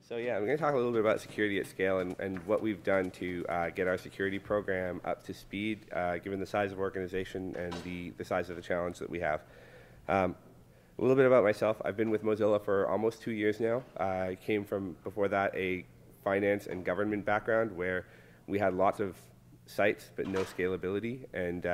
So yeah, I'm going to talk a little bit about security at scale and what we've done to get our security program up to speed, given the size of organization and the size of the challenge that we have. A little bit about myself. I've been with Mozilla for almost 2 years now. I came from, before that, a finance and government background where we had lots of sites but no scalability and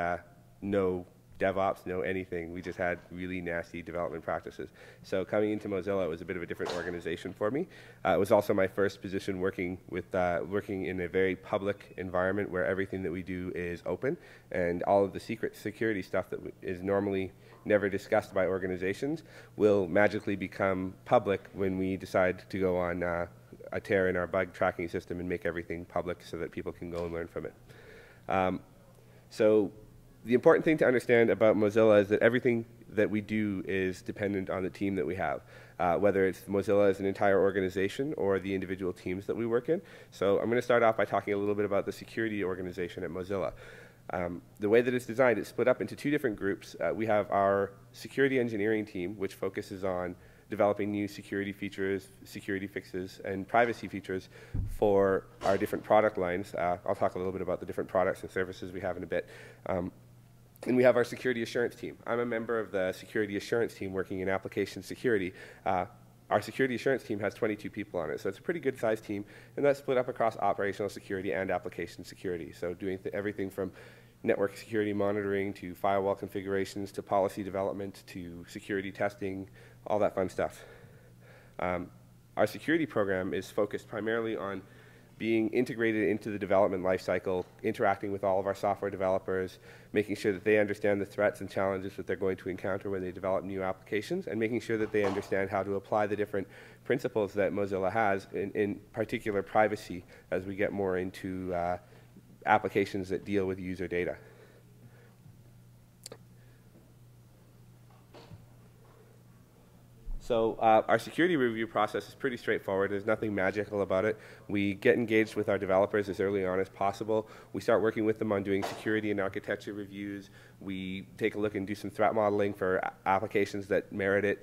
no DevOps, no anything. We just had really nasty development practices. So coming into Mozilla, it was a bit of a different organization for me. It was also my first position working in a very public environment where everything that we do is open, and all of the secret security stuff that is normally never discussed by organizations will magically become public when we decide to go on a tear in our bug tracking system and make everything public so that people can go and learn from it. So the important thing to understand about Mozilla is that everything that we do is dependent on the team that we have, whether it's Mozilla as an entire organization or the individual teams that we work in. So I'm going to start off by talking a little bit about the security organization at Mozilla. The way that it's designed, it's split up into two different groups. We have our security engineering team, which focuses on developing new security features, security fixes, and privacy features for our different product lines. I'll talk a little bit about the different products and services we have in a bit. And we have our security assurance team. I'm a member of the security assurance team working in application security. Our security assurance team has 22 people on it, so it's a pretty good sized team, and that's split up across operational security and application security. So doing everything from network security monitoring to firewall configurations to policy development to security testing, all that fun stuff. Our security program is focused primarily on being integrated into the development lifecycle, interacting with all of our software developers, making sure that they understand the threats and challenges that they're going to encounter when they develop new applications, and making sure that they understand how to apply the different principles that Mozilla has, in particular privacy, as we get more into applications that deal with user data. So our security review process is pretty straightforward. There's nothing magical about it. We get engaged with our developers as early on as possible. We start working with them on doing security and architecture reviews. We take a look and do some threat modeling for applications that merit it.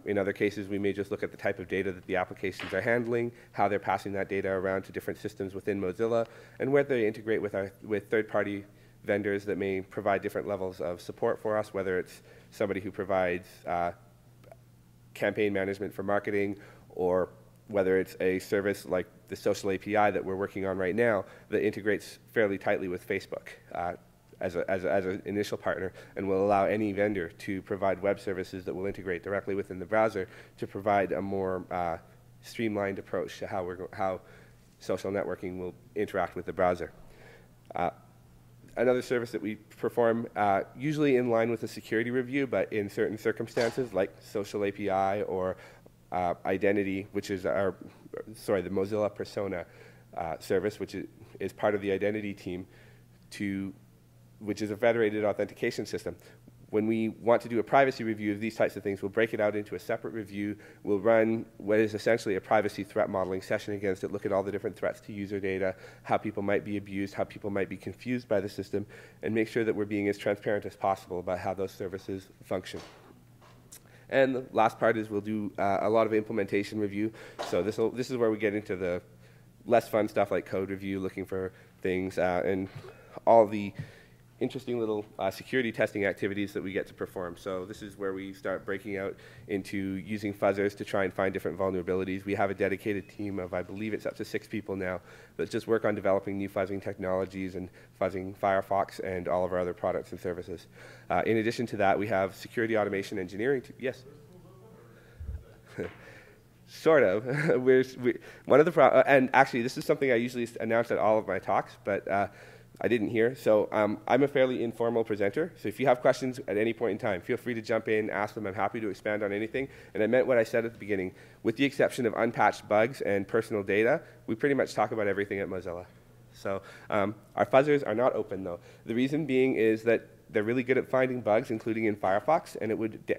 In other cases, we may just look at the type of data that the applications are handling, how they're passing that data around to different systems within Mozilla, and where they integrate with third-party vendors that may provide different levels of support for us, whether it's somebody who provides campaign management for marketing, or whether it's a service like the social API that we're working on right now that integrates fairly tightly with Facebook as an initial partner, and will allow any vendor to provide web services that will integrate directly within the browser to provide a more streamlined approach to how social networking will interact with the browser. Another service that we perform, usually in line with a security review, but in certain circumstances, like social API or identity, which is the Mozilla Persona service, which is part of the identity team, which is a federated authentication system. When we want to do a privacy review of these types of things, we'll break it out into a separate review. We'll run what is essentially a privacy threat modeling session against it, look at all the different threats to user data, how people might be abused, how people might be confused by the system, and make sure that we're being as transparent as possible about how those services function. And the last part is we'll do a lot of implementation review. So this is where we get into the less fun stuff like code review, looking for things, and all the interesting little security testing activities that we get to perform. So this is where we start breaking out into using fuzzers to try and find different vulnerabilities. We have a dedicated team of, I believe it's up to 6 people now, that just work on developing new fuzzing technologies and fuzzing Firefox and all of our other products and services. In addition to that, we have security automation engineering. Yes? Sort of. One of the and actually, this is something I usually announce at all of my talks, but I didn't hear. So I'm a fairly informal presenter. So if you have questions at any point in time, feel free to jump in, ask them. I'm happy to expand on anything. And I meant what I said at the beginning. With the exception of unpatched bugs and personal data, we pretty much talk about everything at Mozilla. So our fuzzers are not open, though. The reason being is that they're really good at finding bugs, including in Firefox, and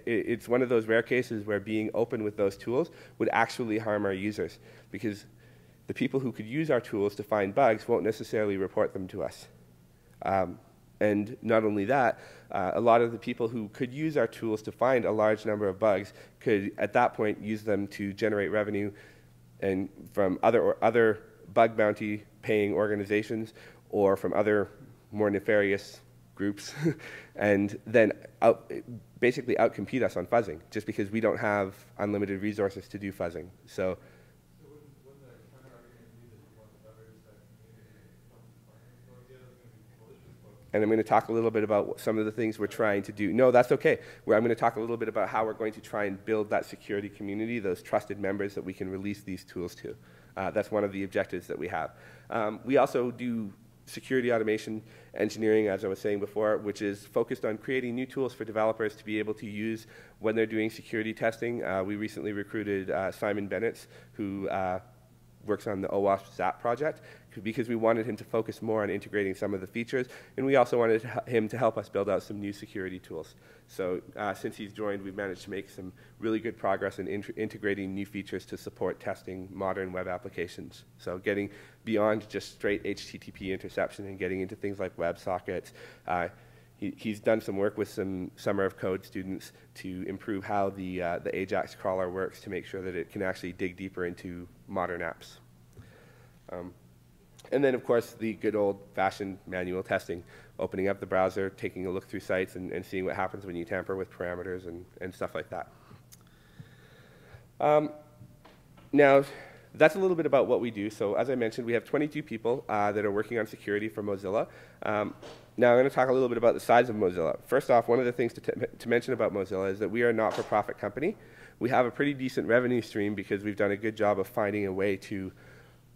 it's one of those rare cases where being open with those tools would actually harm our users, because the people who could use our tools to find bugs won't necessarily report them to us. And not only that, a lot of the people who could use our tools to find a large number of bugs could, at that point, use them to generate revenue and from other bug bounty paying organizations or from other more nefarious groups, and then basically outcompete us on fuzzing, just because we don't have unlimited resources to do fuzzing. So wouldn't the counter-argument be that you want the better is that community comes to partners? Well, yeah, that's going to be malicious. and I'm going to talk a little bit about some of the things we're trying to do. No, that's okay. I'm going to talk a little bit about how we're going to try and build that security community, those trusted members that we can release these tools to. That's one of the objectives that we have. We also do security automation engineering, as I was saying before, which is focused on creating new tools for developers to be able to use when they're doing security testing. We recently recruited Simon Bennett, who works on the OWASP ZAP project, because we wanted him to focus more on integrating some of the features, and we also wanted him to help us build out some new security tools. So since he's joined, we've managed to make some really good progress in integrating new features to support testing modern web applications. So getting beyond just straight HTTP interception and getting into things like WebSockets. He's done some work with some Summer of Code students to improve how the AJAX crawler works to make sure that it can actually dig deeper into modern apps. And then, of course, the good old-fashioned manual testing, opening up the browser, taking a look through sites, and seeing what happens when you tamper with parameters and stuff like that. Now, that's a little bit about what we do. So as I mentioned, we have 22 people that are working on security for Mozilla. Now I'm going to talk a little bit about the size of Mozilla. First off, one of the things to mention about Mozilla is that we are a not-for-profit company. We have a pretty decent revenue stream because we've done a good job of finding a way to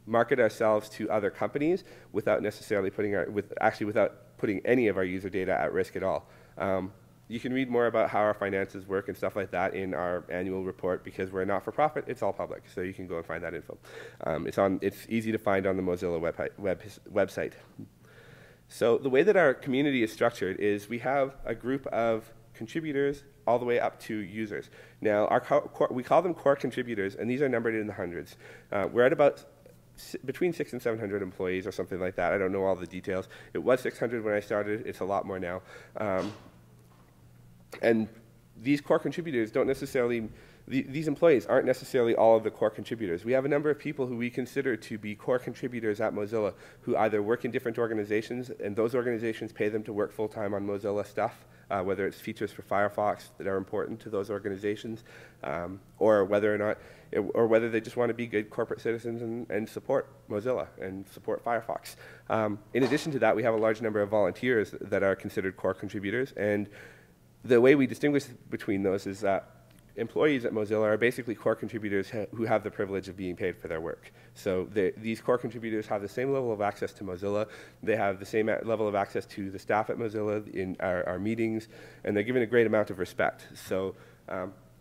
market ourselves to other companies without necessarily without putting any of our user data at risk at all. You can read more about how our finances work and stuff like that in our annual report. Because we're not for profit, it's all public, so you can go and find that info. It's easy to find on the Mozilla website. So the way that our community is structured is we have a group of contributors all the way up to users. Now, we call them core contributors, and these are numbered in the hundreds. We're at about between 600 and 700 employees or something like that. I don't know all the details. It was 600 when I started. It's a lot more now. And these core contributors don't necessarily, these employees aren't necessarily all of the core contributors. We have a number of people who we consider to be core contributors at Mozilla who either work in different organizations, and those organizations pay them to work full-time on Mozilla stuff, whether it's features for Firefox that are important to those organizations, or whether they just want to be good corporate citizens and support Mozilla and support Firefox. In addition to that, we have a large number of volunteers that are considered core contributors, and the way we distinguish between those is that employees at Mozilla are basically core contributors who have the privilege of being paid for their work. So these core contributors have the same level of access to Mozilla. They have the same level of access to the staff at Mozilla in our meetings, and they're given a great amount of respect. So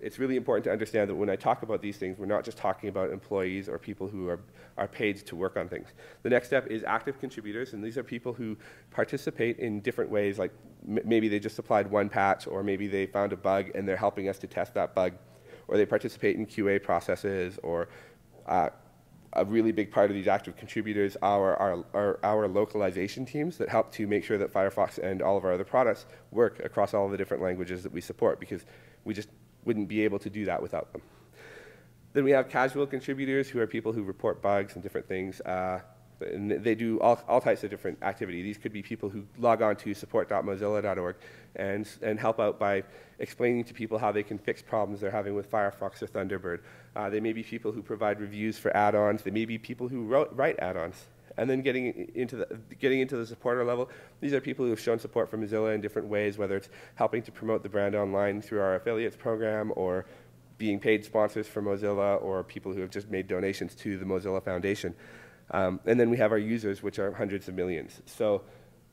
it's really important to understand that when I talk about these things, we're not just talking about employees or people who are paid to work on things. The next step is active contributors, and these are people who participate in different ways, like maybe they just applied one patch, or maybe they found a bug and they're helping us to test that bug, or they participate in QA processes, or a really big part of these active contributors are our localization teams that help to make sure that Firefox and all of our other products work across all of the different languages that we support, because we just wouldn't be able to do that without them. Then we have casual contributors who are people who report bugs and different things. And they do all types of different activity. These could be people who log on to support.mozilla.org and help out by explaining to people how they can fix problems they're having with Firefox or Thunderbird. They may be people who provide reviews for add-ons. They may be people who write add-ons. And then getting into the supporter level, these are people who have shown support for Mozilla in different ways, whether it's helping to promote the brand online through our affiliates program, or being paid sponsors for Mozilla, or people who have just made donations to the Mozilla Foundation. And then we have our users, which are hundreds of millions. So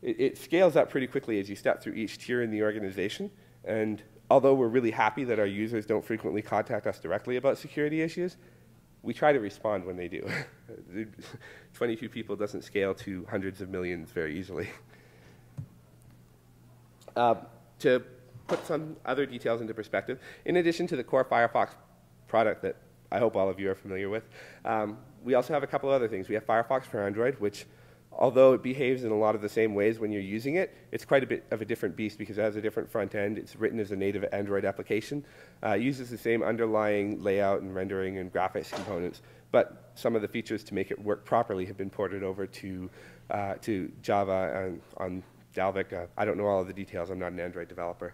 it scales up pretty quickly as you step through each tier in the organization. And although we're really happy that our users don't frequently contact us directly about security issues, we try to respond when they do. 22 people doesn't scale to hundreds of millions very easily. To put some other details into perspective, in addition to the core Firefox product that I hope all of you are familiar with, we also have a couple other things. We have Firefox for Android, which Although it behaves in a lot of the same ways when you're using it, it's quite a bit of a different beast because it has a different front end. It's written as a native Android application. It uses the same underlying layout and rendering and graphics components, but some of the features to make it work properly have been ported over to Java and on Dalvik. I don't know all of the details. I'm not an Android developer.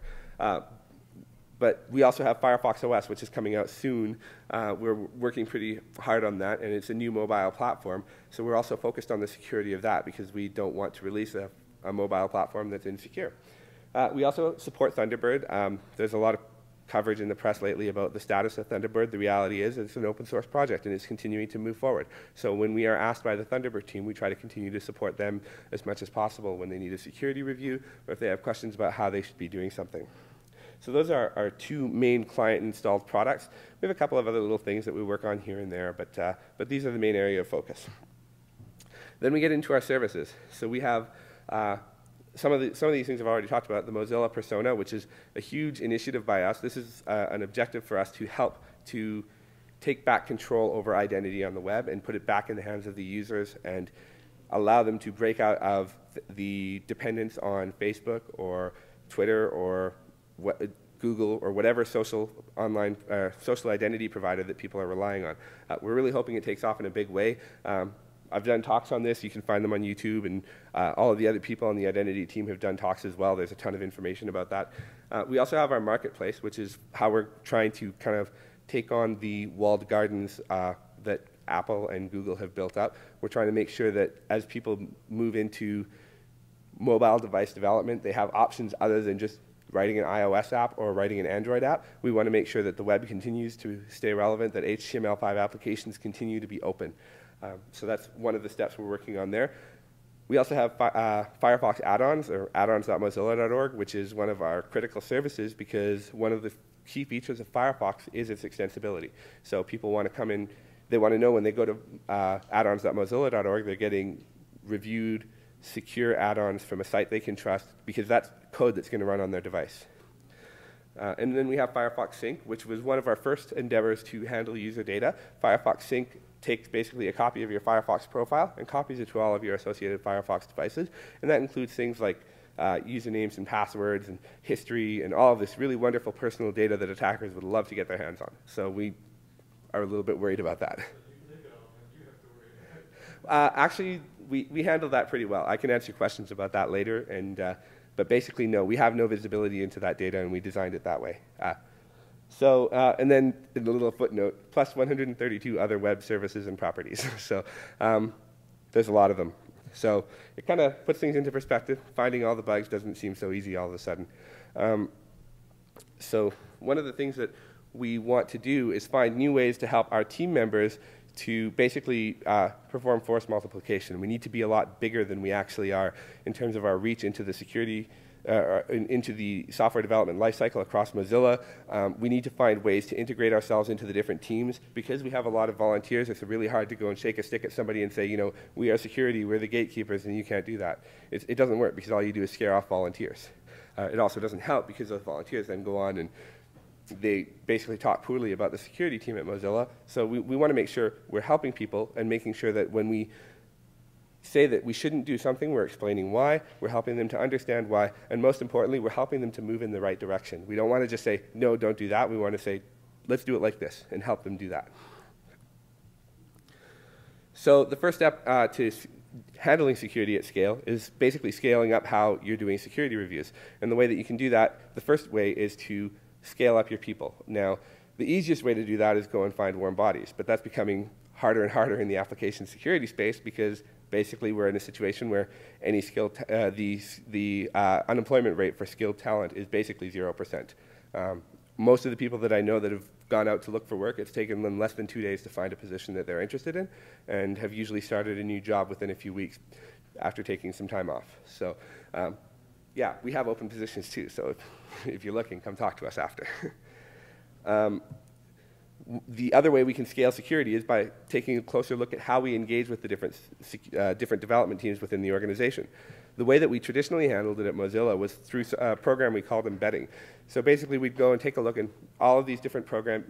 But we also have Firefox OS, which is coming out soon. We're working pretty hard on that, and it's a new mobile platform. So we're also focused on the security of that because we don't want to release a mobile platform that's insecure. We also support Thunderbird. There's a lot of coverage in the press lately about the status of Thunderbird. The reality is it's an open source project, and it's continuing to move forward. So when we are asked by the Thunderbird team, we try to continue to support them as much as possible when they need a security review or if they have questions about how they should be doing something. So those are our two main client-installed products. We have a couple of other little things that we work on here and there, but these are the main area of focus. Then we get into our services. So we have some of these things I've already talked about. The Mozilla Persona, which is a huge initiative by us. This is an objective for us to help to take back control over identity on the web and put it back in the hands of the users and allow them to break out of the dependence on Facebook or Twitter or Google or whatever social identity provider that people are relying on. We're really hoping it takes off in a big way. I've done talks on this. You can find them on YouTube, and all of the other people on the identity team have done talks as well. There's a ton of information about that. We also have our marketplace, which is how we're trying to kind of take on the walled gardens that Apple and Google have built up. We're trying to make sure that as people move into mobile device development, they have options other than just writing an iOS app or writing an Android app. We want to make sure that the web continues to stay relevant, that HTML5 applications continue to be open. So that's one of the steps we're working on there. We also have Firefox add-ons, or addons.mozilla.org, which is one of our critical services because one of the key features of Firefox is its extensibility. So people want to come in, they want to know when they go to addons.mozilla.org, they're getting reviewed, secure add-ons from a site they can trust because that's code that's going to run on their device. And then we have Firefox Sync, which was one of our first endeavors to handle user data. Firefox Sync takes basically a copy of your Firefox profile and copies it to all of your associated Firefox devices. And that includes things like usernames and passwords and history and all of this really wonderful personal data that attackers would love to get their hands on. So we are a little bit worried about that. Actually, we handle that pretty well. I can answer questions about that later, and, but basically, no, we have no visibility into that data, and we designed it that way. And then in the little footnote, plus 132 other web services and properties. So there's a lot of them. So it kind of puts things into perspective. Finding all the bugs doesn't seem so easy all of a sudden. So one of the things that we want to do is find new ways to help our team members to basically perform force multiplication. We need to be a lot bigger than we actually are in terms of our reach into the security, into the software development lifecycle across Mozilla. We need to find ways to integrate ourselves into the different teams. Because we have a lot of volunteers, it's really hard to go and shake a stick at somebody and say, you know, we are security, we're the gatekeepers, and you can't do that. It doesn't work because all you do is scare off volunteers. It also doesn't help because those volunteers then go on and they basically talk poorly about the security team at Mozilla. So we want to make sure we're helping people and making sure that when we say that we shouldn't do something, we're explaining why, we're helping them to understand why, and most importantly, we're helping them to move in the right direction. We don't want to just say, no, don't do that. We want to say, let's do it like this, and help them do that. So the first step to handling security at scale is basically scaling up how you're doing security reviews. And the way that you can do that, the first way is to scale up your people. Now, the easiest way to do that is go and find warm bodies, but that's becoming harder and harder in the application security space because basically we're in a situation where any skilled the unemployment rate for skilled talent is basically 0%. Most of the people that I know that have gone out to look for work, it's taken them less than 2 days to find a position that they're interested in and have usually started a new job within a few weeks after taking some time off. So yeah, we have open positions too, so if you're looking, come talk to us after. The other way we can scale security is by taking a closer look at how we engage with the different development teams within the organization. The way that we traditionally handled it at Mozilla was through a program we called Embedding. So basically we'd go and take a look at all of these different programs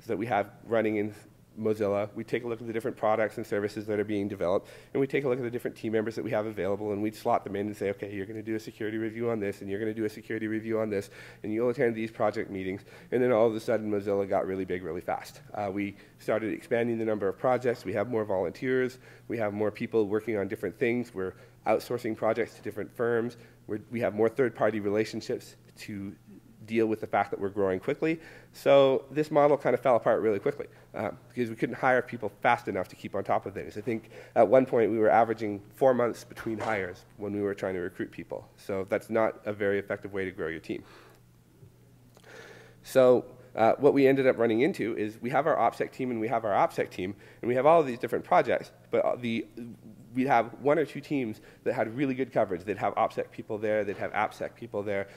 that we have running Mozilla. We take a look at the different products and services that are being developed, and we take a look at the different team members that we have available, and we'd slot them in and say, okay, you're going to do a security review on this, and you're going to do a security review on this, and you'll attend these project meetings. And then all of a sudden, Mozilla got really big really fast. We started expanding the number of projects. We have more volunteers. We have more people working on different things. We're outsourcing projects to different firms. We have more third-party relationships to deal with the fact that we're growing quickly. So this model kind of fell apart really quickly because we couldn't hire people fast enough to keep on top of things. I think at one point we were averaging 4 months between hires when we were trying to recruit people. So that's not a very effective way to grow your team. So what we ended up running into is we have our OPSEC team and we have our AppSec team, and we have all of these different projects, but we'd have 1 or 2 teams that had really good coverage. They'd have OPSEC people there, they'd have AppSec people there.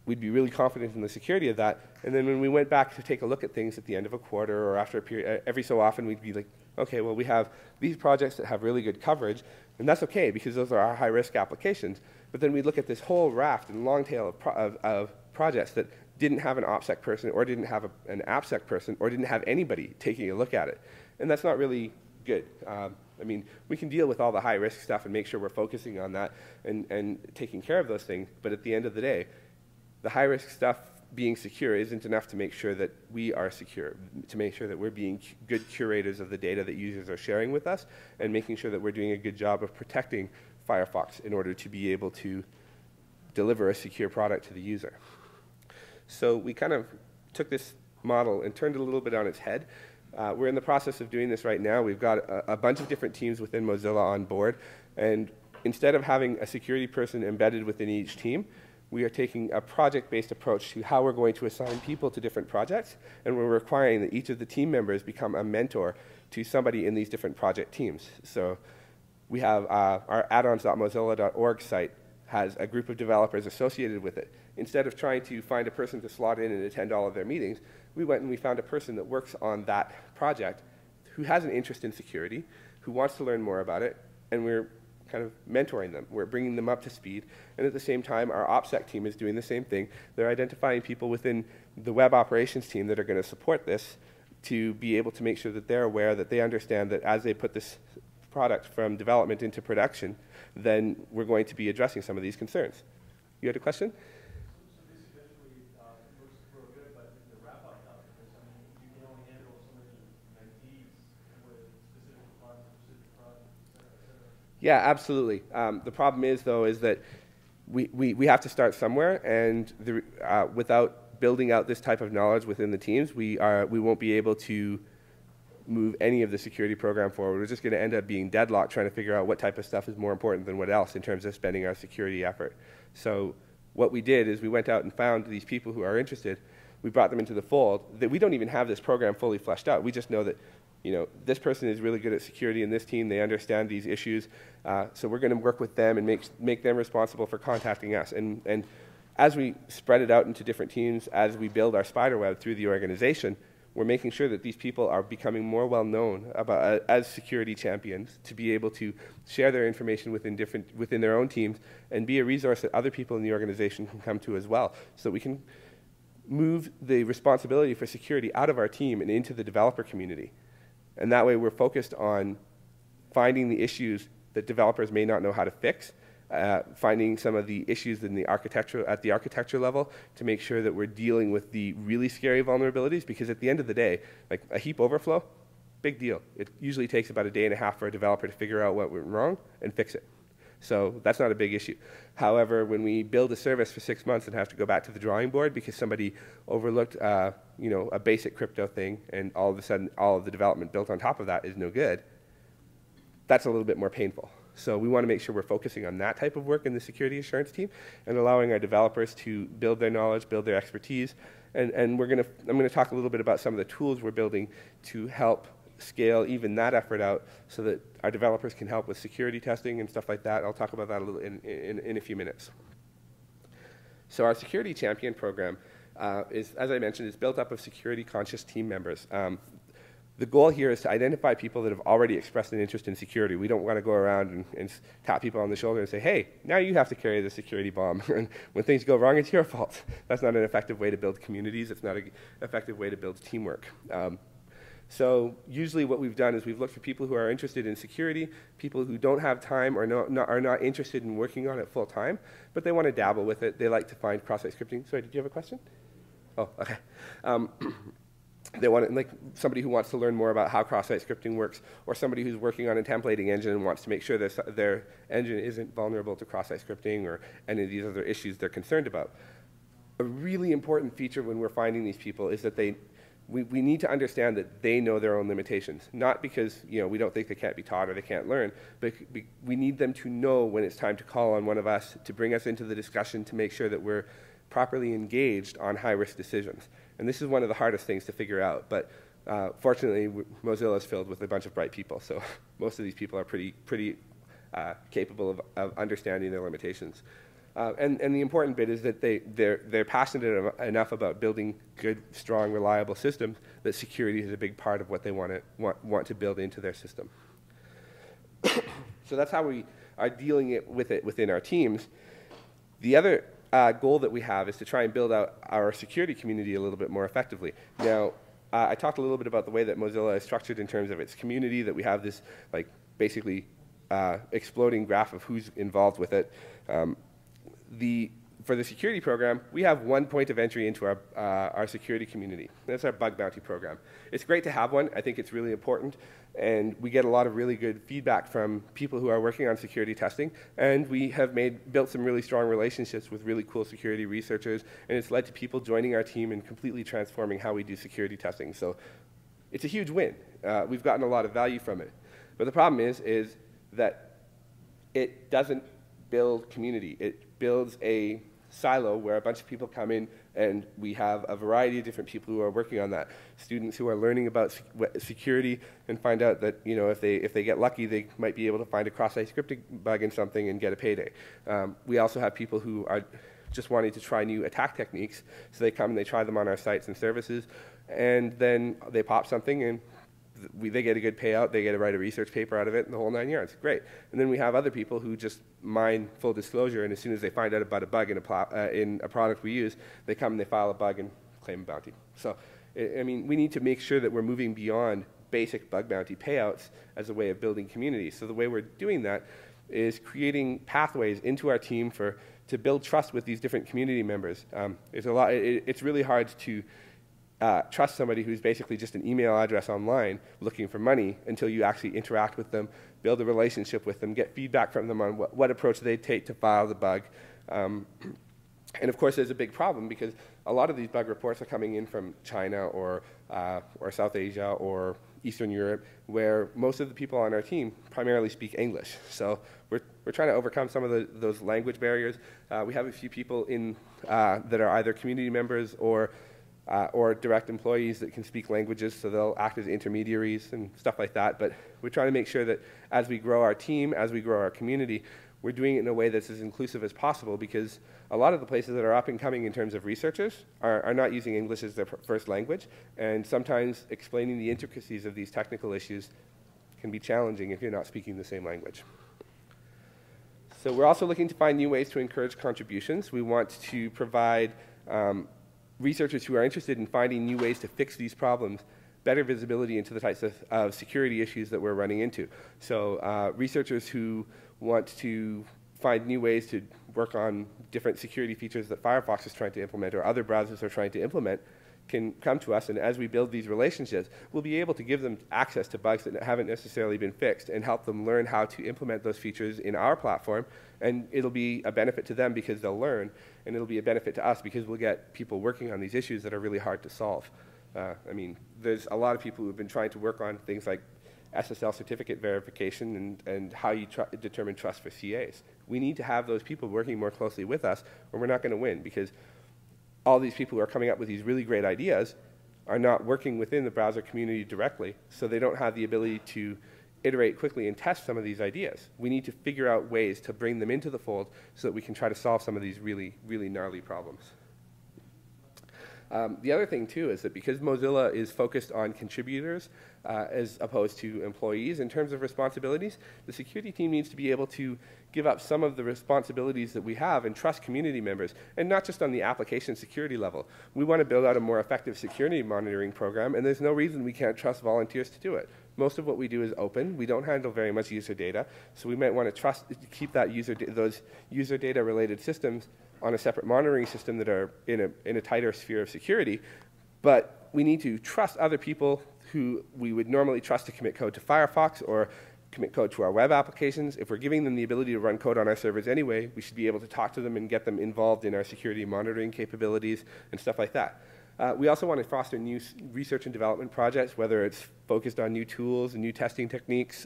We'd be really confident in the security of that. And then when we went back to take a look at things at the end of a quarter or after a period, every so often we'd be like, okay, well, we have these projects that have really good coverage, and that's okay because those are our high-risk applications. But then we'd look at this whole raft and long tail of projects that didn't have an OPSEC person or didn't have an AppSec person or didn't have anybody taking a look at it. And that's not really good. I mean, we can deal with all the high-risk stuff and make sure we're focusing on that and taking care of those things, but at the end of the day, the high-risk stuff being secure isn't enough to make sure that we are secure, to make sure that we're being good curators of the data that users are sharing with us and making sure that we're doing a good job of protecting Firefox in order to be able to deliver a secure product to the user. So we kind of took this model and turned it a little bit on its head. We're in the process of doing this right now. We've got a bunch of different teams within Mozilla on board, and instead of having a security person embedded within each team, we are taking a project-based approach to how we're going to assign people to different projects, and we're requiring that each of the team members become a mentor to somebody in these different project teams. So we have our addons.mozilla.org site has a group of developers associated with it. Instead of trying to find a person to slot in and attend all of their meetings, we went and we found a person that works on that project who has an interest in security, who wants to learn more about it, and we're kind of mentoring them. We're bringing them up to speed, and at the same time, our OPSEC team is doing the same thing. They're identifying people within the web operations team that are going to support this to be able to make sure that they're aware, that they understand that as they put this product from development into production, then we're going to be addressing some of these concerns. You had a question? So this eventually looks real good, but the wrap-up document, I mean, you can only handle so many mentees with specific projects, et cetera. Yeah, absolutely. The problem is, though, is that we have to start somewhere, and without building out this type of knowledge within the teams, we won't be able to move any of the security program forward. We're just going to end up being deadlocked trying to figure out what type of stuff is more important than what else in terms of spending our security effort. So what we did is we went out and found these people who are interested. We brought them into the fold. That we don't even have this program fully fleshed out. We just know that, you know, this person is really good at security in this team. They understand these issues. So we're going to work with them and make them responsible for contacting us. And as we spread it out into different teams, as we build our spider web through the organization, we're making sure that these people are becoming more well-known as security champions to be able to share their information within their own teams and be a resource that other people in the organization can come to as well, so that we can move the responsibility for security out of our team and into the developer community. And that way we're focused on finding the issues that developers may not know how to fix, finding some of the issues at the architecture level to make sure that we're dealing with the really scary vulnerabilities, because at the end of the day, like a heap overflow, big deal. It usually takes about a day and a half for a developer to figure out what went wrong and fix it. So that's not a big issue. However, when we build a service for 6 months and have to go back to the drawing board because somebody overlooked you know, a basic crypto thing, and all of a sudden all of the development built on top of that is no good, that's a little bit more painful. So we want to make sure we're focusing on that type of work in the security assurance team and allowing our developers to build their knowledge, build their expertise. And I'm going to talk a little bit about some of the tools we're building to help scale even that effort out so that our developers can help with security testing and stuff like that. I'll talk about that a little in a few minutes. So our security champion program is, as I mentioned, is built up of security conscious team members. The goal here is to identify people that have already expressed an interest in security. We don't want to go around and tap people on the shoulder and say, hey, now you have to carry the security bomb. And when things go wrong, it's your fault. That's not an effective way to build communities. It's not an effective way to build teamwork. So usually what we've done is we've looked for people who are interested in security, people who don't have time or are not interested in working on it full time, but they want to dabble with it. They like to find cross-site scripting. Sorry, did you have a question? Oh, okay. They want like somebody who wants to learn more about how cross-site scripting works, or somebody who's working on a templating engine and wants to make sure their engine isn't vulnerable to cross-site scripting or any of these other issues they're concerned about. A really important feature when we're finding these people is that we need to understand that they know their own limitations. Not because we don't think they can't be taught or they can't learn, but we need them to know when it's time to call on one of us to bring us into the discussion to make sure that we're properly engaged on high-risk decisions. And this is one of the hardest things to figure out. But fortunately, Mozilla is filled with a bunch of bright people. So most of these people are pretty capable of understanding their limitations. And the important bit is that they're passionate enough about building good, strong, reliable systems that security is a big part of what they want to build into their system. So that's how we are dealing with it within our teams. The other goal that we have is to try and build out our security community a little bit more effectively. Now, I talked a little bit about the way that Mozilla is structured in terms of its community, that we have this basically exploding graph of who's involved with it. For the security program, we have one point of entry into our security community. That's our bug bounty program. It's great to have one. I think it's really important. And we get a lot of really good feedback from people who are working on security testing. And we have built some really strong relationships with really cool security researchers. And it's led to people joining our team and completely transforming how we do security testing. So it's a huge win. We've gotten a lot of value from it. But the problem is that it doesn't build community. It builds a silo where a bunch of people come in, and we have a variety of different people who are working on that. Students who are learning about security and find out that if they get lucky, they might be able to find a cross-site scripting bug in something and get a payday. We also have people who are just wanting to try new attack techniques, so they come and they try them on our sites and services, and then they pop something and they get a good payout, they get to write a research paper out of it, and the whole 9 yards. Great. And then we have other people who just mine full disclosure, and as soon as they find out about a bug in a product we use, they come and they file a bug and claim a bounty. So, I mean, we need to make sure that we're moving beyond basic bug bounty payouts as a way of building community. So the way we're doing that is creating pathways into our team to build trust with these different community members. It's really hard to trust somebody who's basically just an email address online looking for money until you actually interact with them, build a relationship with them, get feedback from them on what approach they take to file the bug. And of course, there's a big problem because a lot of these bug reports are coming in from China or South Asia or Eastern Europe, where most of the people on our team primarily speak English. So we're trying to overcome some of those language barriers. We have a few people that are either community members or direct employees that can speak languages, so they'll act as intermediaries and stuff like that. But we're trying to make sure that as we grow our team, as we grow our community, we're doing it in a way that's as inclusive as possible, because a lot of the places that are up and coming in terms of researchers are not using English as their first language, and sometimes explaining the intricacies of these technical issues can be challenging if you're not speaking the same language. So we're also looking to find new ways to encourage contributions. We want to provide researchers who are interested in finding new ways to fix these problems better visibility into the types of security issues that we're running into. So researchers who want to find new ways to work on different security features that Firefox is trying to implement or other browsers are trying to implement can come to us, and as we build these relationships, we'll be able to give them access to bugs that haven't necessarily been fixed and help them learn how to implement those features in our platform, and it'll be a benefit to them because they'll learn, and it'll be a benefit to us because we'll get people working on these issues that are really hard to solve. I mean, there's a lot of people who've been trying to work on things like SSL certificate verification and how you determine trust for CAs. We need to have those people working more closely with us, or we're not going to win, because all these people who are coming up with these really great ideas are not working within the browser community directly, so they don't have the ability to iterate quickly and test some of these ideas. We need to figure out ways to bring them into the fold so that we can try to solve some of these really, really gnarly problems. The other thing, too, is that because Mozilla is focused on contributors as opposed to employees in terms of responsibilities, the security team needs to be able to give up some of the responsibilities that we have and trust community members, and not just on the application security level. We want to build out a more effective security monitoring program, and there's no reason we can't trust volunteers to do it. Most of what we do is open. We don't handle very much user data, so we might want to keep that those user data related systems on a separate monitoring system that are in a tighter sphere of security. But we need to trust other people who we would normally trust to commit code to Firefox or commit code to our web applications. If we're giving them the ability to run code on our servers anyway, we should be able to talk to them and get them involved in our security monitoring capabilities and stuff like that. We also want to foster new research and development projects, whether it's focused on new tools and new testing techniques,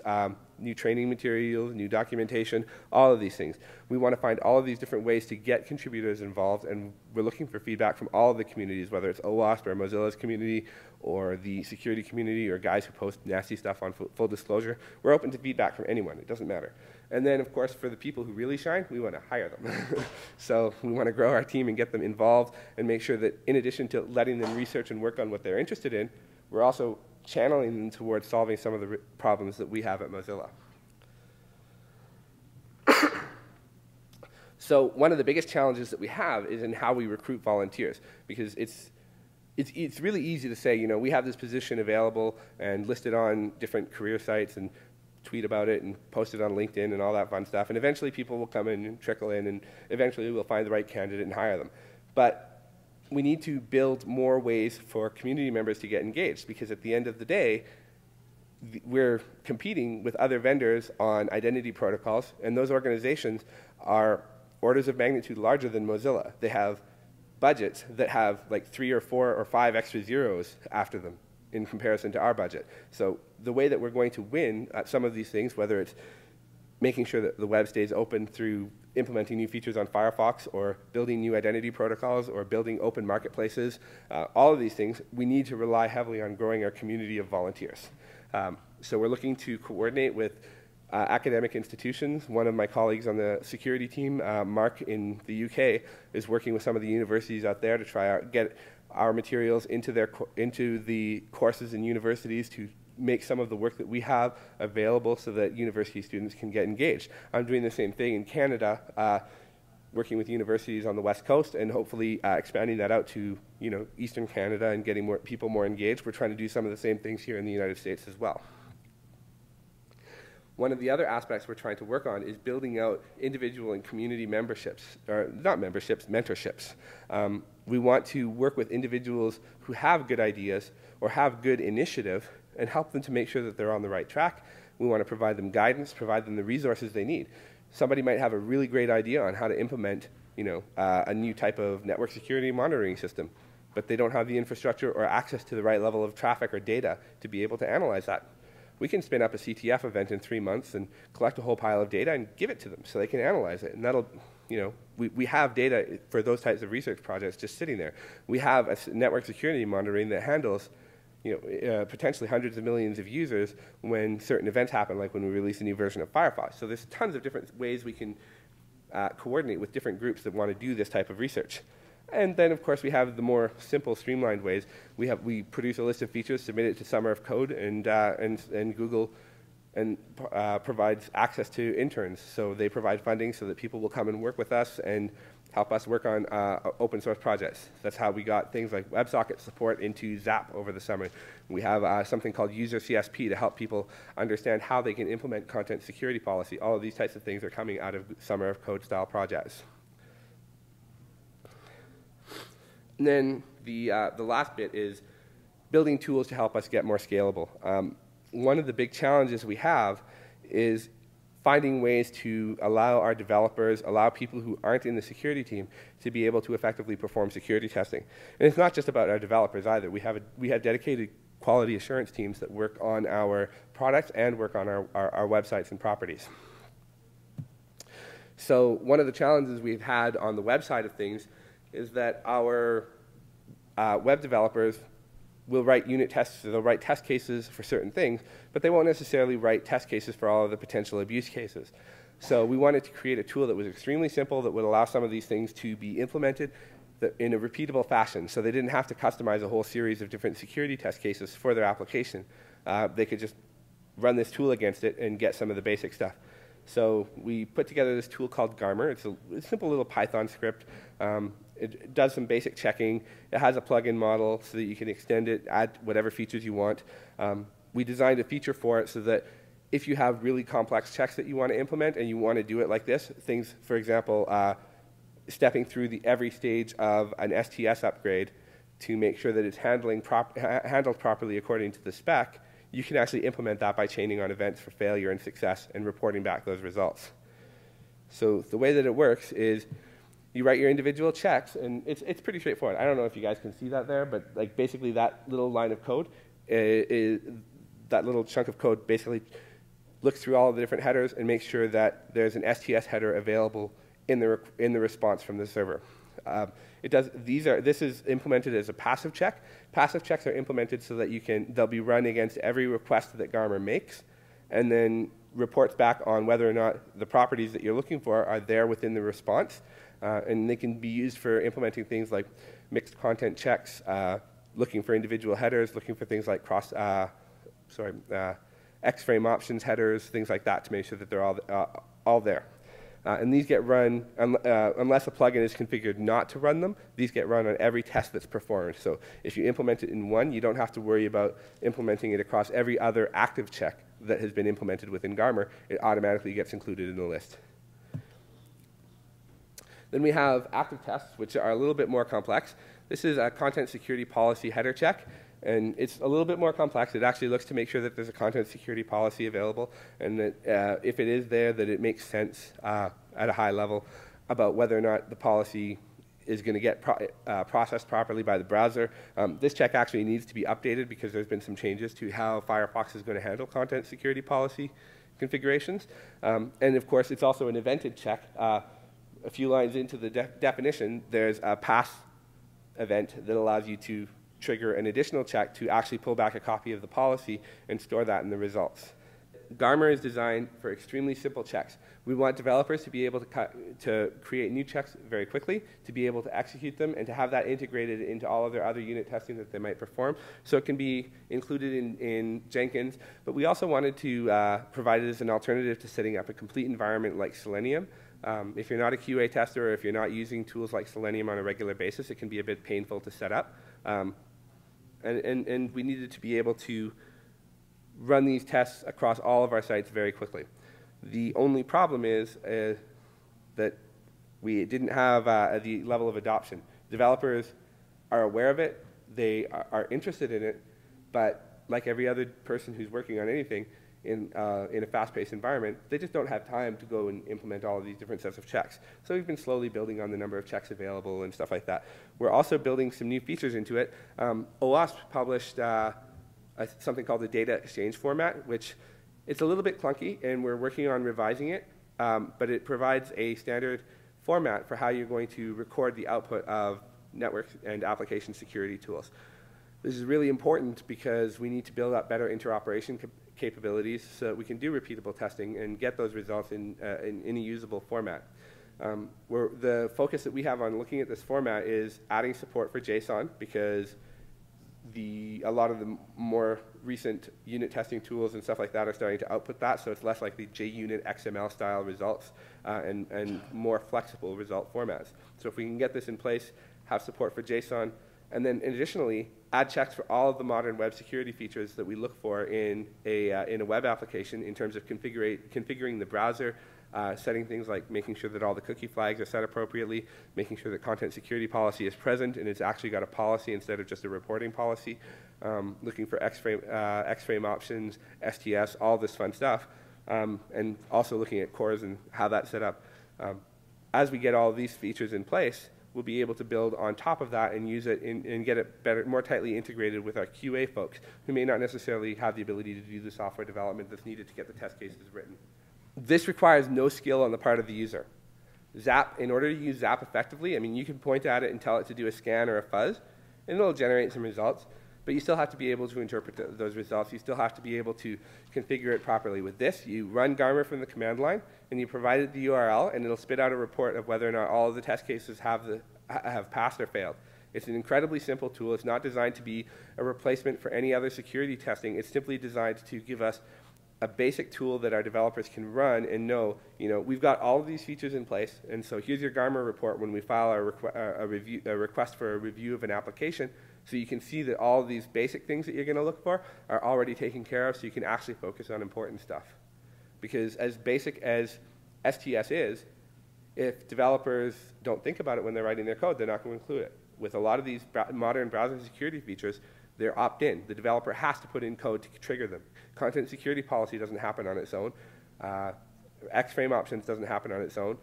new training materials, new documentation, all of these things. We want to find all of these different ways to get contributors involved, and we're looking for feedback from all of the communities, whether it's OWASP or Mozilla's community or the security community or guys who post nasty stuff on full disclosure. We're open to feedback from anyone. It doesn't matter. And then, of course, for the people who really shine, we want to hire them. So we want to grow our team and get them involved and make sure that in addition to letting them research and work on what they're interested in, we're also channeling them towards solving some of the problems that we have at Mozilla. So one of the biggest challenges that we have is in how we recruit volunteers, because it's really easy to say, you know, we have this position available and listed on different career sites and tweet about it and post it on LinkedIn and all that fun stuff. And eventually people will come in and trickle in, and eventually we'll find the right candidate and hire them. But we need to build more ways for community members to get engaged, because at the end of the day, we're competing with other vendors on identity protocols, and those organizations are orders of magnitude larger than Mozilla. They have budgets that have like 3 or 4 or 5 extra zeros after them in comparison to our budget. So the way that we're going to win at some of these things, whether it's making sure that the web stays open through implementing new features on Firefox or building new identity protocols or building open marketplaces, all of these things, we need to rely heavily on growing our community of volunteers. So we're looking to coordinate with academic institutions. One of my colleagues on the security team, Mark in the UK, is working with some of the universities out there to try out, get our materials into the courses in universities to make some of the work that we have available so that university students can get engaged. I'm doing the same thing in Canada, working with universities on the West Coast and hopefully expanding that out to Eastern Canada and getting more people more engaged. We're trying to do some of the same things here in the United States as well. One of the other aspects we're trying to work on is building out individual and community memberships, or not memberships, mentorships. We want to work with individuals who have good ideas or have good initiative and help them to make sure that they're on the right track. We want to provide them guidance, provide them the resources they need. Somebody might have a really great idea on how to implement a new type of network security monitoring system, but they don't have the infrastructure or access to the right level of traffic or data to be able to analyze that. We can spin up a CTF event in 3 months and collect a whole pile of data and give it to them so they can analyze it. And that'll, we have data for those types of research projects just sitting there. We have a network security monitoring that handles potentially hundreds of millions of users when certain events happen, like when we release a new version of Firefox. So there's tons of different ways we can coordinate with different groups that want to do this type of research. And then, of course, we have the more simple, streamlined ways. We produce a list of features, submit it to Summer of Code, and Google provides access to interns. So they provide funding so that people will come and work with us and help us work on open source projects. That's how we got things like WebSocket support into Zap over the summer. We have something called User CSP to help people understand how they can implement content security policy. All of these types of things are coming out of Summer of Code style projects. And then the last bit is building tools to help us get more scalable. One of the big challenges we have is finding ways to allow our developers, allow people who aren't in the security team to be able to effectively perform security testing. And it's not just about our developers either. We have dedicated quality assurance teams that work on our products and work on our websites and properties. So one of the challenges we've had on the web side of things is that our web developers will write unit tests, so they'll write test cases for certain things, but they won't necessarily write test cases for all of the potential abuse cases. So we wanted to create a tool that was extremely simple that would allow some of these things to be implemented in a repeatable fashion, so they didn't have to customize a whole series of different security test cases for their application. They could just run this tool against it and get some of the basic stuff. So we put together this tool called Garmer. It's a simple little Python script. It does some basic checking. It has a plugin model so that you can extend it, add whatever features you want. We designed a feature for it so that if you have really complex checks that you want to implement and you want to do it like this, things, for example, stepping through every stage of an STS upgrade to make sure that it's handled properly according to the spec, you can actually implement that by chaining on events for failure and success and reporting back those results. So the way that it works is you write your individual checks, and it's pretty straightforward. I don't know if you guys can see that there, but like basically that little line of code, that little chunk of code basically looks through all of the different headers and makes sure that there's an STS header available in the response from the server. This is implemented as a passive check. Passive checks are implemented so that they'll be run against every request that Garmer makes, and then reports back on whether or not the properties that you're looking for are there within the response. And they can be used for implementing things like mixed content checks, looking for individual headers, looking for things like X-frame options headers, things like that to make sure that they're all there. And these get run, unless a plugin is configured not to run them, these get run on every test that's performed. So if you implement it in one, you don't have to worry about implementing it across every other active check that has been implemented within Garmer. It automatically gets included in the list. Then we have active tests, which are a little bit more complex. This is a content security policy header check. And it's a little bit more complex. It actually looks to make sure that there's a content security policy available, and that if it is there, that it makes sense at a high level about whether or not the policy is going to get processed properly by the browser. This check actually needs to be updated because there's been some changes to how Firefox is going to handle content security policy configurations. And of course, it's also an evented check. A few lines into the definition, there's a pass event that allows you to trigger an additional check to actually pull back a copy of the policy and store that in the results. Garmer is designed for extremely simple checks. We want developers to be able to create new checks very quickly, to be able to execute them, and to have that integrated into all of their other unit testing that they might perform. So it can be included in Jenkins, but we also wanted to provide it as an alternative to setting up a complete environment like Selenium. If you're not a QA tester or if you're not using tools like Selenium on a regular basis, it can be a bit painful to set up. And we needed to be able to run these tests across all of our sites very quickly. The only problem is that we didn't have the level of adoption. Developers are aware of it, they are interested in it, but like every other person who's working on anything in a fast-paced environment, they just don't have time to go and implement all of these different sets of checks. So we've been slowly building on the number of checks available and stuff like that. We're also building some new features into it. OWASP published something called the data exchange format, which it's a little bit clunky, and we're working on revising it, but it provides a standard format for how you're going to record the output of network and application security tools. This is really important because we need to build up better interoperation capabilities so that we can do repeatable testing and get those results in a usable format. The focus that we have on looking at this format is adding support for JSON, because a lot of the more recent unit testing tools and stuff like that are starting to output that, so it's less likely JUnit XML style results and more flexible result formats. So if we can get this in place, have support for JSON, and then additionally add checks for all of the modern web security features that we look for in a web application in terms of configuring the browser, setting things like making sure that all the cookie flags are set appropriately, making sure that content security policy is present and it's actually got a policy instead of just a reporting policy, looking for X-frame options, STS, all this fun stuff, and also looking at cores and how that's set up. As we get all of these features in place, we'll be able to build on top of that and use it and get it better, more tightly integrated with our QA folks who may not necessarily have the ability to do the software development that's needed to get the test cases written. This requires no skill on the part of the user. Zap, in order to use Zap effectively, I mean, you can point at it and tell it to do a scan or a fuzz, and it'll generate some results, but you still have to be able to interpret those results. You still have to be able to configure it properly. With this, you run Garmer from the command line, and you provide it the URL, and it'll spit out a report of whether or not all of the test cases have have passed or failed. It's an incredibly simple tool. It's not designed to be a replacement for any other security testing. It's simply designed to give us a basic tool that our developers can run and know, we've got all of these features in place, and so here's your Garmer report when we file a request for a review of an application, so you can see that all of these basic things that you're going to look for are already taken care of, so you can actually focus on important stuff. Because as basic as STS is, if developers don't think about it when they're writing their code, they're not going to include it. With a lot of these modern browser security features, they're opt-in. The developer has to put in code to trigger them. Content security policy doesn't happen on its own. X-frame options doesn't happen on its own.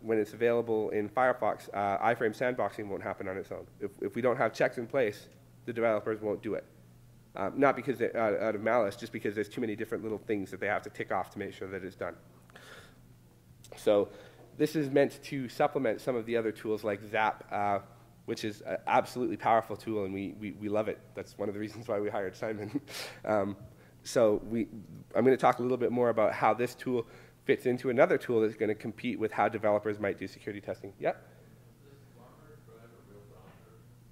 When it's available in Firefox, iframe sandboxing won't happen on its own. If we don't have checks in place, the developers won't do it. Not because out of malice, just because there's too many different little things that they have to tick off to make sure that it's done. So this is meant to supplement some of the other tools like Zap, which is an absolutely powerful tool, and we love it. That's one of the reasons why we hired Simon. I'm going to talk a little bit more about how this tool fits into another tool that's going to compete with how developers might do security testing. Yep.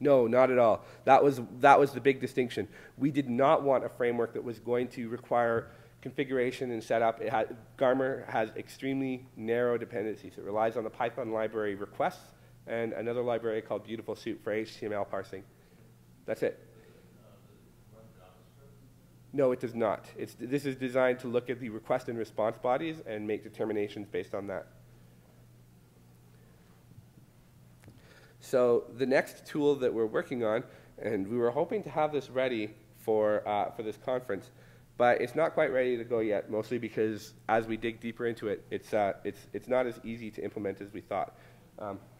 No, not at all. That was the big distinction. We did not want a framework that was going to require configuration and setup. Garmer has extremely narrow dependencies. It relies on the Python library requests and another library called Beautiful Soup for HTML parsing. That's it. No, it does not. This is designed to look at the request and response bodies and make determinations based on that. So the next tool that we're working on, and we were hoping to have this ready for this conference, but it's not quite ready to go yet, mostly because as we dig deeper into it, it's not as easy to implement as we thought.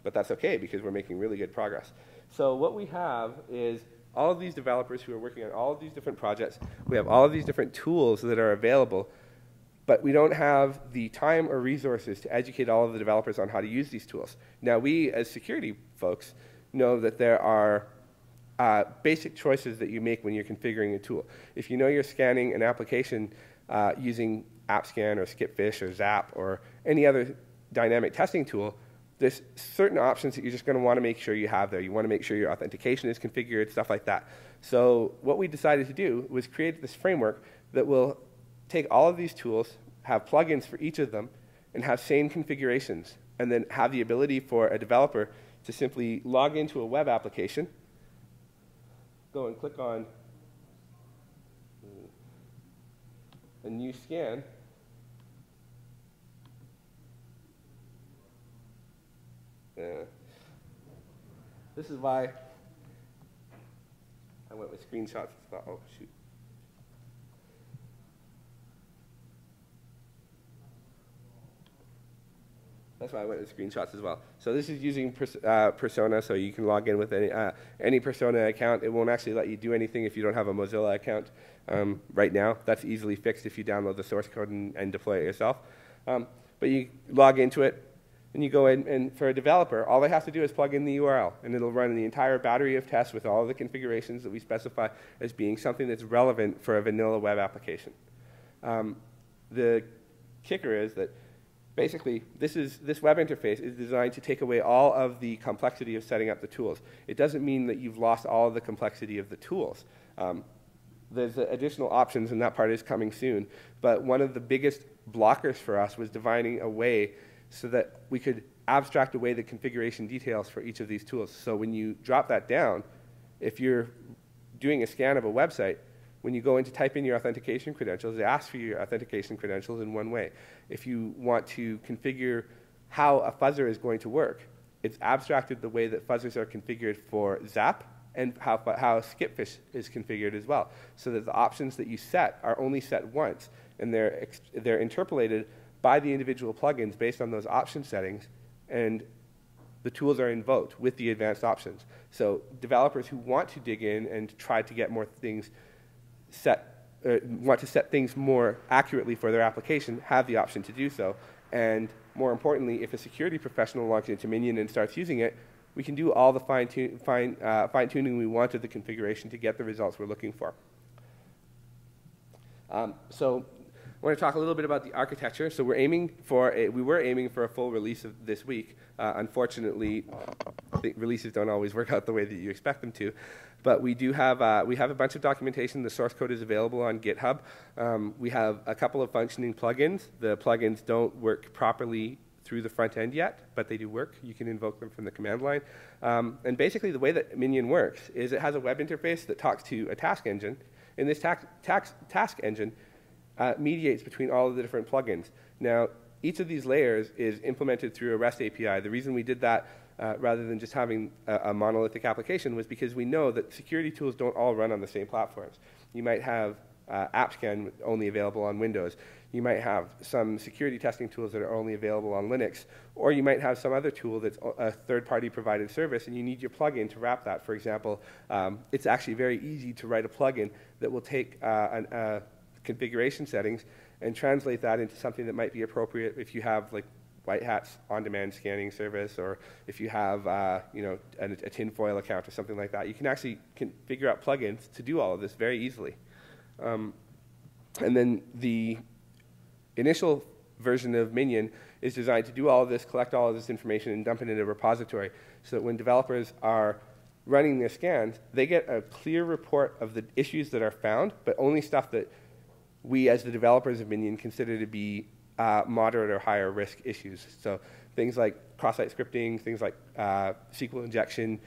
But that's okay, because we're making really good progress. So what we have is all of these developers who are working on all of these different projects. We have all of these different tools that are available, but we don't have the time or resources to educate all of the developers on how to use these tools. Now, we, as security folks, know that there are basic choices that you make when you're configuring a tool. If you know you're scanning an application using AppScan or Skipfish or Zap or any other dynamic testing tool, there's certain options that you're just going to want to make sure you have there. You want to make sure your authentication is configured, stuff like that. So what we decided to do was create this framework that will take all of these tools, have plugins for each of them, and have same configurations, and then have the ability for a developer to simply log into a web application, go and click on a new scan, this is why I went with screenshots. Oh, shoot. That's why I went with screenshots as well. So this is using Persona, so you can log in with any Persona account. It won't actually let you do anything if you don't have a Mozilla account right now. That's easily fixed if you download the source code and deploy it yourself. But you log into it, and you go in, and for a developer, all they have to do is plug in the URL, and it'll run the entire battery of tests with all the configurations that we specify as being something that's relevant for a vanilla web application. The kicker is that basically, this web interface is designed to take away all of the complexity of setting up the tools. It doesn't mean that you've lost all of the complexity of the tools. There's additional options, and that part is coming soon. But one of the biggest blockers for us was defining a way so that we could abstract away the configuration details for each of these tools. So when you drop that down, if you're doing a scan of a website, when you go in to type in your authentication credentials, it asks for your authentication credentials in one way. If you want to configure how a fuzzer is going to work, it's abstracted the way that fuzzers are configured for Zap and how Skipfish is configured as well, so that the options that you set are only set once, and they're interpolated by the individual plugins based on those option settings, and the tools are invoked with the advanced options. So developers who want to dig in and try to get more things want to set things more accurately for their application have the option to do so. And more importantly, if a security professional logs into Minion and starts using it, we can do all the fine-tuning we want of the configuration to get the results we're looking for. So I want to talk a little bit about the architecture. So we were aiming for a full release of this week. Unfortunately, the releases don't always work out the way that you expect them to. But we do have a bunch of documentation. The source code is available on GitHub. We have a couple of functioning plugins. The plugins don't work properly through the front end yet, but they do work. You can invoke them from the command line. And basically, the way that Minion works is it has a web interface that talks to a task engine. And this task engine mediates between all of the different plugins. Now, each of these layers is implemented through a REST API. The reason we did that rather than just having a monolithic application was because we know that security tools don't all run on the same platforms. You might have AppSec only available on Windows. You might have some security testing tools that are only available on Linux. Or you might have some other tool that's a third-party provided service, and you need your plugin to wrap that. For example, it's actually very easy to write a plugin that will take configuration settings and translate that into something that might be appropriate if you have like White Hat's on-demand scanning service, or if you have a tinfoil account or something like that. You can actually figure out plugins to do all of this very easily. And then the initial version of Minion is designed to do all of this, collect all of this information, and dump it in a repository so that when developers are running their scans, they get a clear report of the issues that are found, but only stuff that we, as the developers of Minion, consider to be moderate or higher risk issues. So things like cross-site scripting, things like SQL injection,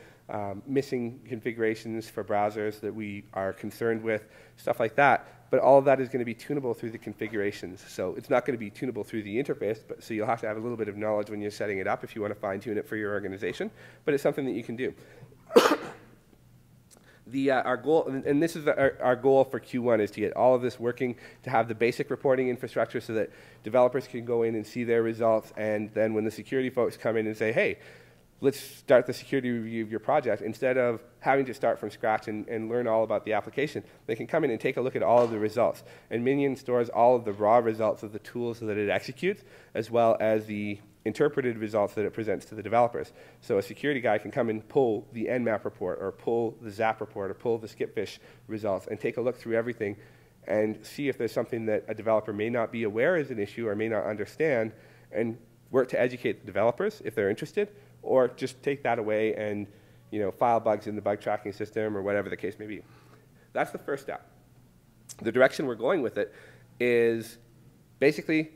missing configurations for browsers that we are concerned with, stuff like that. But all of that is going to be tunable through the configurations. So it's not going to be tunable through the interface, but so you'll have to have a little bit of knowledge when you're setting it up if you want to fine-tune it for your organization. But it's something that you can do. Our goal, and this is our goal for Q1, is to get all of this working, to have the basic reporting infrastructure so that developers can go in and see their results, and then when the security folks come in and say, hey, let's start the security review of your project, instead of having to start from scratch and learn all about the application, they can come in and take a look at all of the results. And Minion stores all of the raw results of the tools that it executes, as well as the interpreted results that it presents to the developers. So a security guy can come and pull the Nmap report, or pull the Zap report, or pull the Skipfish results, and take a look through everything and see if there's something that a developer may not be aware is an issue or may not understand, and work to educate the developers if they're interested, or just take that away and file bugs in the bug tracking system or whatever the case may be. That's the first step. The direction we're going with it is basically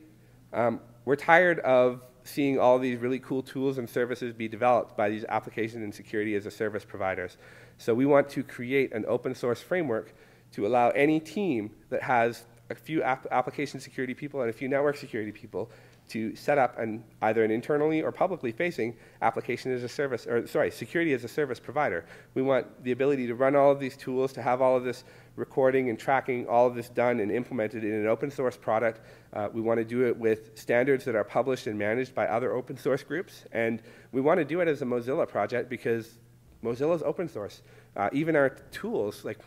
we're tired of seeing all these really cool tools and services be developed by these application and security as a service providers. So we want to create an open source framework to allow any team that has a few application security people and a few network security people to set up either an internally or publicly facing application as a service, or sorry, security as a service provider. We want the ability to run all of these tools, to have all of this recording and tracking, all of this done and implemented in an open source product. We want to do it with standards that are published and managed by other open source groups. And we want to do it as a Mozilla project because Mozilla is open source. Even our tools, like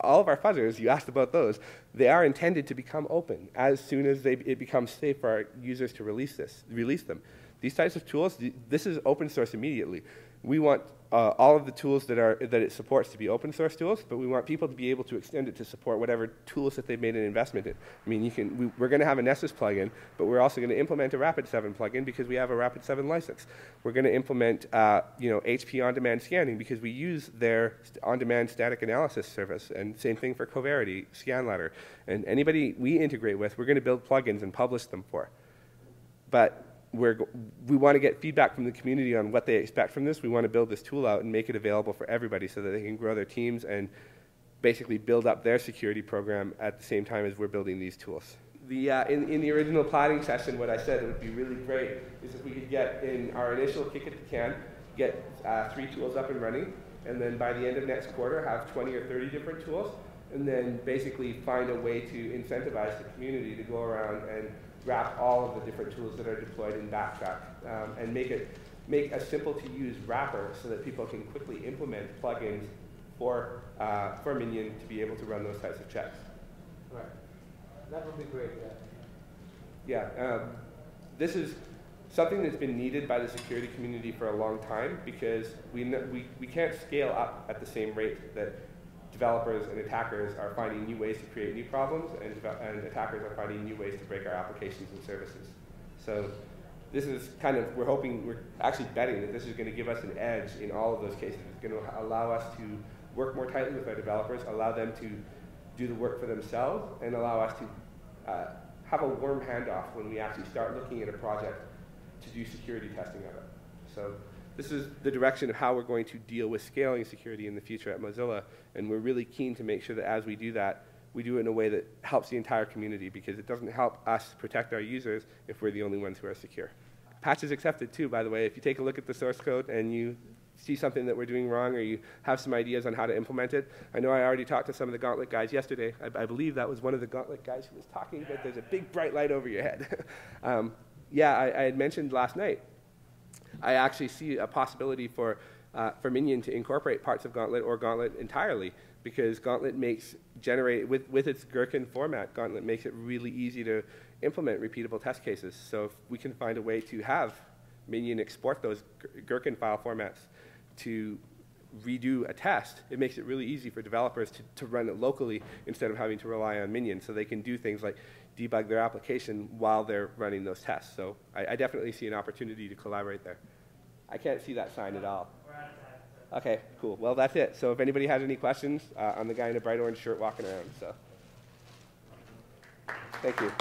all of our fuzzers, you asked about those, they are intended to become open as soon as it becomes safe for our users to release them. These types of tools, this is open source immediately. We want all of the tools that it supports to be open source tools, but we want people to be able to extend it to support whatever tools that they've made an investment in. I mean, we're going to have a Nessus plugin, but we're also going to implement a Rapid7 plugin because we have a Rapid7 license. We're going to implement HP on-demand scanning because we use their on-demand static analysis service, and same thing for Coverity, ScanLadder. And anybody we integrate with, we're going to build plugins and publish them for. But we want to get feedback from the community on what they expect from this. We want to build this tool out and make it available for everybody so that they can grow their teams and basically build up their security program at the same time as we're building these tools. In the original planning session, what I said it would be really great is if we could get in our initial kick at the can, get 3 tools up and running, and then by the end of next quarter have 20 or 30 different tools, and then basically find a way to incentivize the community to go around and wrap all of the different tools that are deployed in Backtrack, and make a simple-to-use wrapper so that people can quickly implement plugins for Minion to be able to run those types of checks. Right. That would be great. Yeah. This is something that's been needed by the security community for a long time because we can't scale up at the same rate that developers and attackers are finding new ways to create new problems, and attackers are finding new ways to break our applications and services. So this is kind of, we're actually betting that this is going to give us an edge in all of those cases. It's going to allow us to work more tightly with our developers, allow them to do the work for themselves, and allow us to have a warm handoff when we actually start looking at a project to do security testing of it. So this is the direction of how we're going to deal with scaling security in the future at Mozilla, and we're really keen to make sure that as we do that, we do it in a way that helps the entire community, because it doesn't help us protect our users if we're the only ones who are secure. Patches accepted too, by the way. If you take a look at the source code and you see something that we're doing wrong, or you have some ideas on how to implement it. I know I already talked to some of the Gauntlet guys yesterday. I believe that was one of the Gauntlet guys who was talking, but there's a big bright light over your head. Yeah, I had mentioned last night, I actually see a possibility for Minion to incorporate parts of Gauntlet or Gauntlet entirely, because Gauntlet makes with its Gherkin format, Gauntlet makes it really easy to implement repeatable test cases. So if we can find a way to have Minion export those Gherkin file formats to redo a test, it makes it really easy for developers to run it locally instead of having to rely on Minion, so they can do things like debug their application while they're running those tests. So I definitely see an opportunity to collaborate there. I can't see that sign at all. Okay, cool. Well, that's it. So if anybody has any questions, I'm the guy in a bright orange shirt walking around. So thank you.